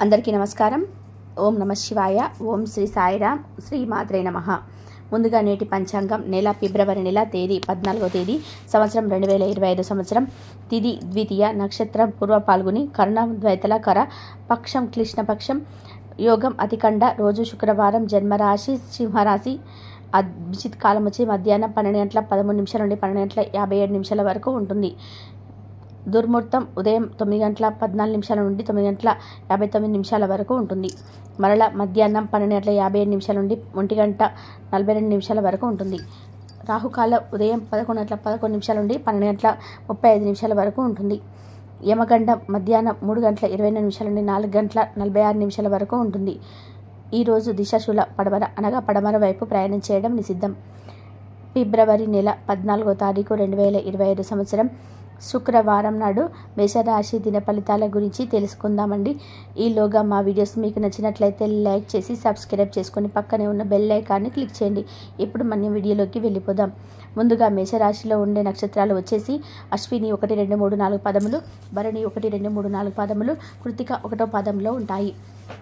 అందరికీ నమస్కారం. ఓం నమ శివాయ. ఓం శ్రీ సాయిరామ్. శ్రీ మాత్రే నమః. ముందుగా నేటి పంచాంగం నెల ఫిబ్రవరి నెల తేదీ 14వ తేదీ సంవత్సరం 2025 సంవత్సరం. తిథి ద్వితీయ, నక్షత్రం పూర్వ పాల్గొని, కరణం ద్వైతల కర, పక్షం కృష్ణపక్షం, యోగం అతికండ, రోజు శుక్రవారం, జన్మరాశి సింహరాశి. అభిజిత్ కాలం వచ్చి మధ్యాహ్నం 12 గంటల 13 నిమిషాల నుండి 12 గంటల 57 నిమిషాల వరకు ఉంటుంది. దుర్ముహూర్తం ఉదయం 9 గంటల 14 నిమిషాల నుండి 9 గంటల 59 నిమిషాల వరకు ఉంటుంది. మరల మధ్యాహ్నం 12 గంటల 57 నిమిషాల నుండి 1 గంట 42 నిమిషాల వరకు ఉంటుంది. రాహుకాలం ఉదయం 11 గంటల 11 నిమిషాల నుండి 12 గంటల 35 నిమిషాల వరకు ఉంటుంది. యమగండం మధ్యాహ్నం 3 గంటల 20 నిమిషాల నుండి 4 గంటల 46 నిమిషాల వరకు ఉంటుంది. ఈరోజు దిశాశూల పడమర అనగా పడమర వైపు ప్రయాణం చేయడం నిషిద్ధం. ఫిబ్రవరి నెల 14వ తారీఖు 2025 సంవత్సరం శుక్రవారం నాడు మేషరాశి దిన ఫలితాల గురించి తెలుసుకుందామండి. ఈలోగా మా వీడియోస్ మీకు నచ్చినట్లయితే లైక్ చేసి సబ్స్క్రైబ్ చేసుకొని పక్కనే ఉన్న బెల్ ఐకాన్ని క్లిక్ చేయండి. ఇప్పుడు మన వీడియోలోకి వెళ్ళిపోదాం. ముందుగా మేషరాశిలో ఉండే నక్షత్రాలు వచ్చేసి అశ్విని 1, 2, 3, 4 పదములు, భరణి 1, 2, 3, 4 పదములు, కృతిక 1వ పదంలో ఉంటాయి.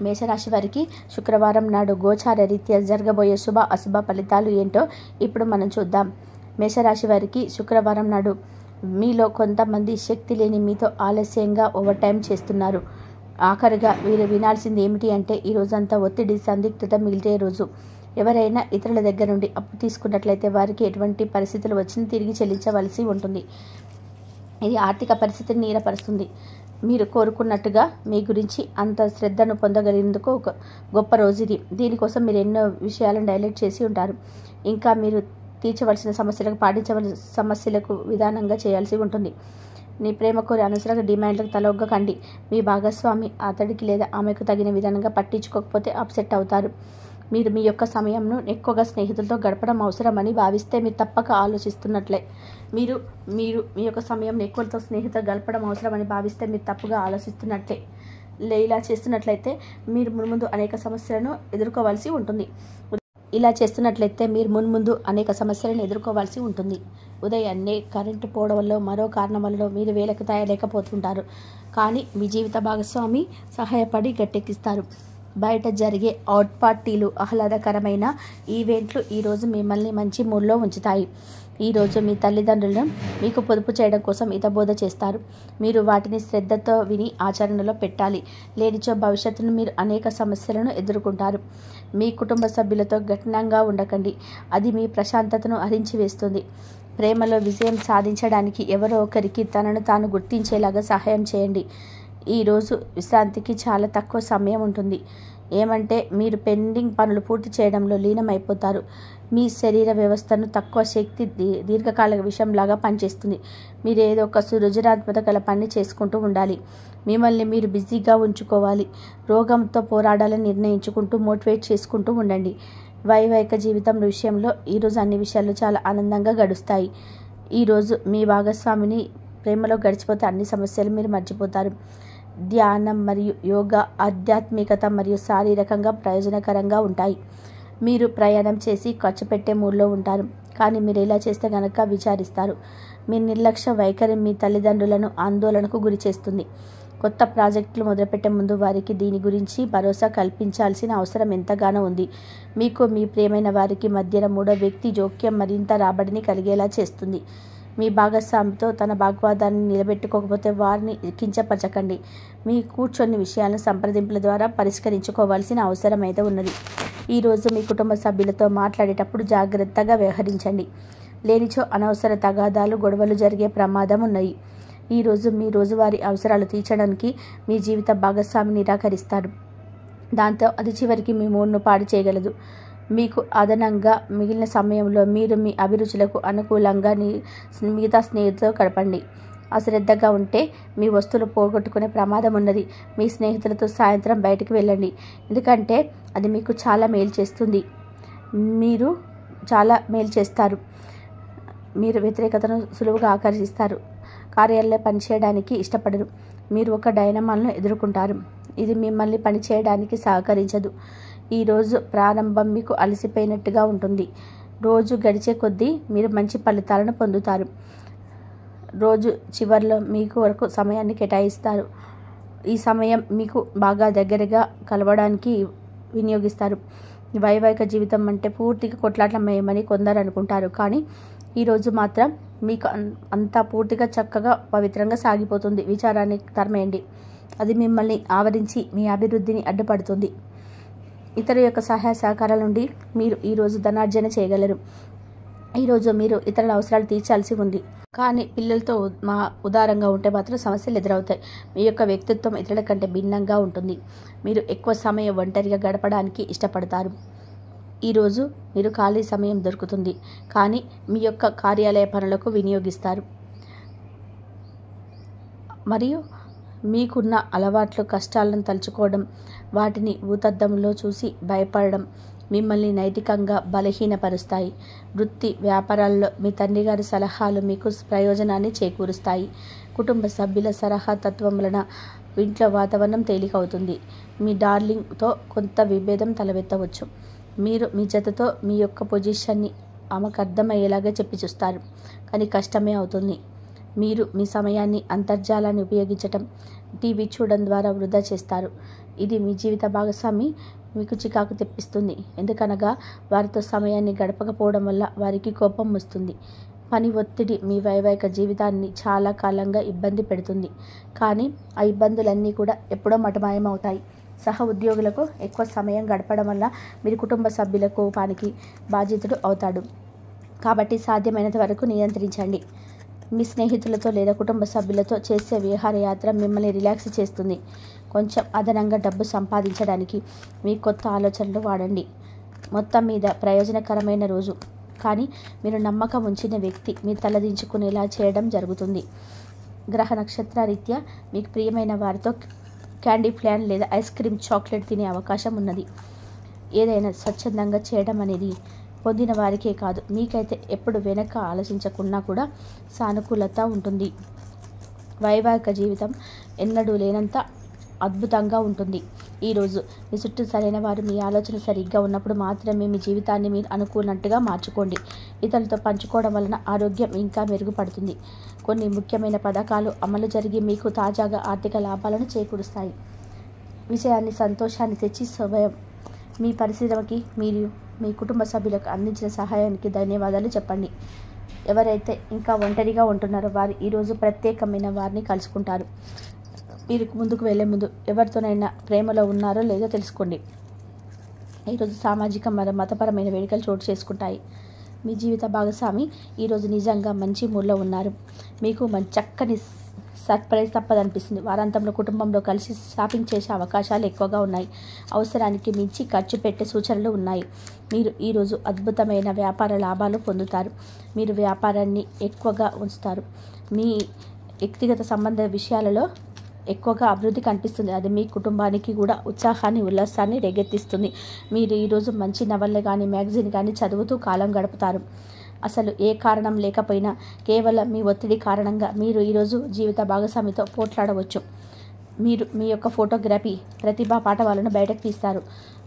మేషరాశి వారికి శుక్రవారం నాడు గోచార రీత్యా జరగబోయే శుభ అశుభ ఫలితాలు ఏంటో ఇప్పుడు మనం చూద్దాం. మేషరాశి వారికి శుక్రవారం నాడు మీలో కొంతమంది శక్తి లేని మీతో ఆలస్యంగా ఓవర్ టైం చేస్తున్నారు. ఆఖరిగా వీరు వినాల్సింది ఏమిటి అంటే, ఈ రోజంతా ఒత్తిడి సందిగ్ధత మిగిలే రోజు. ఎవరైనా ఇతరుల దగ్గర నుండి అప్పు తీసుకున్నట్లయితే వారికి ఎటువంటి పరిస్థితులు వచ్చినా తిరిగి చెల్లించవలసి ఉంటుంది. ఇది ఆర్థిక పరిస్థితిని నీరపరుస్తుంది. మీరు కోరుకున్నట్టుగా మీ గురించి అంత శ్రద్ధను పొందగలిగేందుకు ఒక గొప్ప రోజు ఇది. దీనికోసం మీరు ఎన్నో విషయాలను డైలైట్ చేసి ఉంటారు. ఇంకా మీరు తీర్చవలసిన సమస్యలకు, పాటించవలసిన సమస్యలకు విధానంగా చేయాల్సి ఉంటుంది. నీ ప్రేమ కోరి అనవసరంగా డిమాండ్లకు తలొగ్గకండి. మీ భాగస్వామి అతడికి లేదా ఆమెకు తగిన విధానంగా పట్టించుకోకపోతే అప్సెట్ అవుతారు. మీరు మీ యొక్క సమయంను ఎక్కువగా స్నేహితులతో గడపడం అవసరమని భావిస్తే మీరు తప్పక ఆలోచిస్తున్నట్లే. మీరు మీ యొక్క సమయం ఎక్కువతో స్నేహితులతో గడపడం అవసరమని భావిస్తే మీరు తప్పుగా ఆలోచిస్తున్నట్లే. ఇలా చేస్తున్నట్లయితే మీరు మున్ముందు అనేక సమస్యలను ఎదుర్కోవాల్సి ఉంటుంది. ఇలా చేస్తున్నట్లయితే మీరు మున్ముందు అనేక సమస్యలను ఎదుర్కోవాల్సి ఉంటుంది. ఉదయాన్నే కరెంటు పోవడం వల్ల మరో కారణం వల్ల మీరు వేలకు తయారలేకపోతుంటారు. కానీ మీ జీవిత భాగస్వామి సహాయపడి గట్టెక్కిస్తారు. బయట జరిగే అవుట్ పార్టీలు, ఆహ్లాదకరమైన ఈవెంట్లు ఈరోజు మిమ్మల్ని మంచి మూడ్లో ఉంచుతాయి. ఈరోజు మీ తల్లిదండ్రులను మీకు పొదుపు చేయడం కోసం హితబోధ చేస్తారు. మీరు వాటిని శ్రద్ధతో విని ఆచరణలో పెట్టాలి. లేనిచో భవిష్యత్తును మీరు అనేక సమస్యలను ఎదుర్కొంటారు. మీ కుటుంబ సభ్యులతో కఠినంగా ఉండకండి. అది మీ ప్రశాంతతను హరించి వేస్తుంది. ప్రేమలో విజయం సాధించడానికి ఎవరో ఒకరికి తనను తాను గుర్తించేలాగా సహాయం చేయండి. ఈరోజు విశ్రాంతికి చాలా తక్కువ సమయం ఉంటుంది. ఏమంటే మీరు పెండింగ్ పనులు పూర్తి చేయడంలో లీనమైపోతారు. మీ శరీర వ్యవస్థను తక్కువ శక్తి దీర్ఘకాలిక విషయంలాగా పనిచేస్తుంది. మీరు ఏదో ఒక సృజనాత్మక గల పని చేసుకుంటూ ఉండాలి. మిమ్మల్ని మీరు బిజీగా ఉంచుకోవాలి. రోగంతో పోరాడాలని నిర్ణయించుకుంటూ మోటివేట్ చేసుకుంటూ ఉండండి. వైవాహిక జీవితం విషయంలో ఈరోజు అన్ని విషయాలు చాలా ఆనందంగా గడుస్తాయి. ఈరోజు మీ భాగస్వామిని ప్రేమలో గడిచిపోతే అన్ని సమస్యలు మీరు మర్చిపోతారు. ధ్యానం మరియు యోగా ఆధ్యాత్మికత మరియు శారీరకంగా ప్రయోజనకరంగా ఉంటాయి. మీరు ప్రయాణం చేసి ఖర్చు పెట్టే మూడ్లో ఉంటారు. కానీ మీరు ఇలా చేస్తే కనుక విచారిస్తారు. మీ నిర్లక్ష్య వైఖరి మీ తల్లిదండ్రులను ఆందోళనకు గురి చేస్తుంది. కొత్త ప్రాజెక్టులు మొదలుపెట్టే ముందు వారికి దీని గురించి భరోసా కల్పించాల్సిన అవసరం ఎంతగానో ఉంది. మీకు మీ ప్రియమైన వారికి మధ్యన మూడో వ్యక్తి జోక్యం మరింత రాబడిని కలిగేలా చేస్తుంది. మీ భాగస్వామితో తన వాగ్వాదాన్ని నిలబెట్టుకోకపోతే వారిని కించపరచకండి. మీ కూర్చొని విషయాలను సంప్రదింపుల ద్వారా పరిష్కరించుకోవాల్సిన అవసరం అయితే ఉన్నది. ఈరోజు మీ కుటుంబ సభ్యులతో మాట్లాడేటప్పుడు జాగ్రత్తగా వ్యవహరించండి. లేనిచో అనవసర తగాదాలు, గొడవలు జరిగే ప్రమాదం ఉన్నాయి. ఈరోజు మీ రోజువారీ అవసరాలు తీర్చడానికి మీ జీవిత భాగస్వామి నిరాకరిస్తారు. దాంతో అది చివరికి మీ మూడ్ను పాడు చేయగలదు. మీకు అదనంగా మిగిలిన సమయంలో మీరు మీ అభిరుచులకు అనుకూలంగా మిగతా స్నేహితులతో గడపండి. అశ్రద్ధగా ఉంటే మీ వస్తువులు పోగొట్టుకునే ప్రమాదం ఉన్నది. మీ స్నేహితులతో సాయంత్రం బయటకు వెళ్ళండి. ఎందుకంటే అది మీకు చాలా మేలు చేస్తుంది. మీరు చాలా మేలు చేస్తారు. మీరు వ్యతిరేకతను సులువుగా ఆకర్షిస్తారు. కార్యాలయంలో పనిచేయడానికి ఇష్టపడరు. మీరు ఒక డైనమాలను ఎదుర్కొంటారు. ఇది మిమ్మల్ని పనిచేయడానికి సహకరించదు. ఈరోజు ప్రారంభం మీకు అలసిపోయినట్టుగా ఉంటుంది. రోజు గడిచే కొద్దీ మీరు మంచి ఫలితాలను పొందుతారు. రోజు చివరిలో మీకు వరకు సమయాన్ని కేటాయిస్తారు. ఈ సమయం మీకు బాగా దగ్గరగా కలవడానికి వినియోగిస్తారు. వైవాహిక జీవితం అంటే పూర్తిగా కొట్లాటమయమని కొందరు అనుకుంటారు. కానీ ఈరోజు మాత్రం మీకు అంతా పూర్తిగా చక్కగా పవిత్రంగా సాగిపోతుంది. విచారాన్ని తరమేయండి. అది మిమ్మల్ని ఆవరించి మీ అభివృద్ధిని అడ్డుపడుతుంది. ఇతరుల యొక్క సహాయ సహకారాల నుండి మీరు ఈరోజు ధనార్జన చేయగలరు. ఈరోజు మీరు ఇతరుల అవసరాలు తీర్చాల్సి ఉంది. కానీ పిల్లలతో ఉదారంగా ఉంటే మాత్రం సమస్యలు ఎదురవుతాయి. మీ యొక్క వ్యక్తిత్వం ఇతరుల కంటే భిన్నంగా ఉంటుంది. మీరు ఎక్కువ సమయం ఒంటరిగా గడపడానికి ఇష్టపడతారు. ఈరోజు మీరు ఖాళీ సమయం దొరుకుతుంది, కానీ మీ యొక్క కార్యాలయ పనులకు వినియోగిస్తారు. మరియు మీకున్న అలవాట్లు కష్టాలను తలుచుకోవడం, వాటిని భూతద్దంలో చూసి భయపడడం మిమ్మల్ని నైతికంగా బలహీనపరుస్తాయి. వృత్తి వ్యాపారాల్లో మీ తండ్రి గారి సలహాలు మీకు ప్రయోజనాన్ని చేకూరుస్తాయి. కుటుంబ సభ్యుల సలహా తత్వం వలన ఇంట్లో వాతావరణం తేలికవుతుంది. మీ డార్లింగ్తో కొంత విభేదం తలెత్తవచ్చు. మీరు మీ జతతో మీ యొక్క పొజిషన్ని ఆమెకు అర్థమయ్యేలాగా చెప్పి చూస్తారు, కానీ కష్టమే అవుతుంది. మీరు మీ సమయాన్ని అంతర్జాలాన్ని ఉపయోగించటం, టీవీ చూడడం ద్వారా వృధా చేస్తారు. ఇది మీ జీవిత భాగస్వామి మీకు చికాకు తెప్పిస్తుంది. ఎందుకనగా వారితో సమయాన్ని గడపకపోవడం వల్ల వారికి కోపం వస్తుంది. పని ఒత్తిడి మీ వైవాహిక జీవితాన్ని చాలా కాలంగా ఇబ్బంది పెడుతుంది. కానీ ఆ ఇబ్బందులన్నీ కూడా ఎప్పుడో మటమాయమవుతాయి. సహ ఉద్యోగులకు ఎక్కువ సమయం గడపడం వల్ల మీరు కుటుంబ సభ్యుల కోపానికి బాధితుడు అవుతాడు. కాబట్టి సాధ్యమైనంత వరకు నియంత్రించండి. మీ స్నేహితులతో లేదా కుటుంబ సభ్యులతో చేసే విహారయాత్ర మిమ్మల్ని రిలాక్స్ చేస్తుంది. కొంచెం అదనంగా డబ్బు సంపాదించడానికి మీ కొత్త ఆలోచనలు వాడండి. మొత్తం మీద ప్రయోజనకరమైన రోజు, కానీ మీరు నమ్మకం ఉంచిన వ్యక్తి మీ తలదించుకునేలా చేయడం జరుగుతుంది. గ్రహ నక్షత్ర రీత్యా మీకు ప్రియమైన వారితో క్యాండీ ఫ్లాన్ లేదా ఐస్ క్రీమ్ చాక్లెట్ తినే అవకాశం ఉన్నది. ఏదైనా స్వచ్ఛందంగా చేయడం అనేది పొందిన వారికే కాదు, మీకైతే ఎప్పుడు వెనక ఆలోచించకున్నా కూడా సానుకూలత ఉంటుంది. వైవాహిక జీవితం ఎన్నడూ లేనంత అద్భుతంగా ఉంటుంది. ఈరోజు మీ చుట్టూ సరైన వారు మీ ఆలోచన సరిగ్గా ఉన్నప్పుడు మాత్రమే మీ జీవితాన్ని మీరు అనుకున్నట్టుగా మార్చుకోండి. ఇతరులతో పంచుకోవడం వలన ఆరోగ్యం ఇంకా మెరుగుపడుతుంది. కొన్ని ముఖ్యమైన పథకాలు అమలు జరిగి మీకు తాజాగా ఆర్థిక లాభాలను చేకూరుస్తాయి. విజయాన్ని సంతోషాన్ని తెచ్చి స్వయం మీ పరిశ్రమకి మీరు మీ కుటుంబ సభ్యులకు అందించిన సహాయానికి ధన్యవాదాలు చెప్పండి. ఎవరైతే ఇంకా ఒంటరిగా ఉంటున్నారో వారు ఈరోజు ప్రత్యేకమైన వారిని కలుసుకుంటారు. మీరు ముందుకు వెళ్లే ముందు ఎవరితోనైనా ప్రేమలో ఉన్నారో లేదో తెలుసుకోండి. ఈరోజు సామాజిక మతపరమైన వేడుకలు చోటు చేసుకుంటాయి. మీ జీవిత భాగస్వామి ఈరోజు నిజంగా మంచి మూడ్లో ఉన్నారు. మీకు చక్కని సర్ప్రైజ్ తప్పదనిపిస్తుంది. వారాంతంలో కుటుంబంలో కలిసి షాపింగ్ చేసే అవకాశాలు ఎక్కువగా ఉన్నాయి. అవసరానికి మించి ఖర్చు పెట్టే సూచనలు ఉన్నాయి. మీరు ఈరోజు అద్భుతమైన వ్యాపార లాభాలు పొందుతారు. మీరు వ్యాపారాన్ని ఎక్కువగా ఉంచుతారు. మీ వ్యక్తిగత సంబంధ విషయాలలో ఎక్కువగా అభివృద్ధి కనిపిస్తుంది. అది మీ కుటుంబానికి కూడా ఉత్సాహాన్ని ఉల్లాసాన్ని రేకెత్తిస్తుంది. మీరు ఈరోజు మంచి నవళ్ళు కానీ మ్యాగజైన్ కానీ చదువుతూ కాలం గడుపుతారు. అసలు ఏ కారణం లేకపోయినా కేవలం మీ ఒత్తిడి కారణంగా మీరు ఈరోజు జీవిత భాగస్వామితో పోట్లాడవచ్చు. మీరు మీ యొక్క ఫోటోగ్రఫీ ప్రతిభా పాఠవాలను బయటకు తీస్తారు.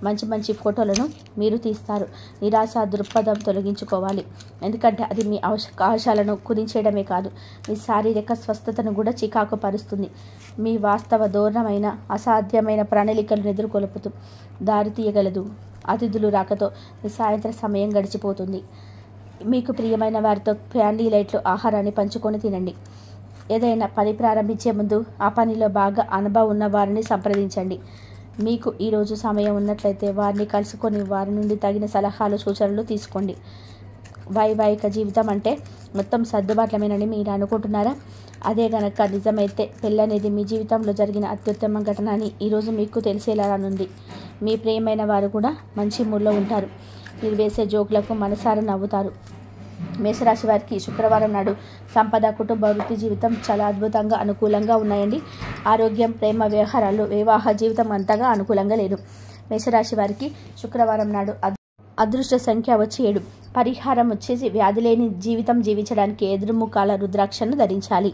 మంచి మంచి ఫోటోలను మీరు తీస్తారు. నిరాశ దృక్పథం తొలగించుకోవాలి, ఎందుకంటే అది మీ అవకాశాలను కుదించేయడమే కాదు, మీ శారీరక స్వస్థతను కూడా చికాకు పరుస్తుంది. మీ వాస్తవ దూరమైన అసాధ్యమైన ప్రణాళికలను ఎదుర్కొలుపుతూ దారి తీయగలదు. అతిథులు రాకతో మీ సాయంత్రం సమయం గడిచిపోతుంది. మీకు ప్రియమైన వారితో క్యాండీ లైట్లు ఆహారాన్ని పంచుకొని తినండి. ఏదైనా పని ప్రారంభించే ముందు ఆ పనిలో బాగా అనుభవం ఉన్న వారిని సంప్రదించండి. మీకు ఈరోజు సమయం ఉన్నట్లయితే వారిని కలుసుకొని వారి నుండి తగిన సలహాలు సూచనలు తీసుకోండి. వైవాహిక జీవితం అంటే మొత్తం సర్దుబాట్లమేనని మీరు అనుకుంటున్నారా? అదే గనక నిజమైతే పెళ్ళనేది మీ జీవితంలో జరిగిన అత్యుత్తమ ఘటన అని ఈరోజు మీకు తెలిసేలానుంది. మీ ప్రియమైన వారు కూడా మంచి మూడ్లో ఉంటారు. మీరు వేసే జోకులకు మనసారా నవ్వుతారు. మేషరాశి వారికి శుక్రవారం నాడు సంపద, కుటుంబ, వృత్తి జీవితం చాలా అద్భుతంగా అనుకూలంగా ఉన్నాయండి. ఆరోగ్యం, ప్రేమ వ్యవహారాలు, వివాహ జీవితం అంతగా అనుకూలంగా లేదు. మేషరాశి వారికి శుక్రవారం నాడు అదృష్ట సంఖ్య వచ్చి 7. పరిహారం వచ్చేసి వ్యాధి లేని జీవితం జీవించడానికి ఎదురుముఖాల రుద్రాక్షను ధరించాలి.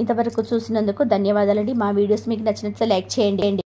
ఇంతవరకు చూసినందుకు ధన్యవాదాలండి. మా వీడియోస్ మీకు నచ్చినట్లయితే లైక్ చేయండి.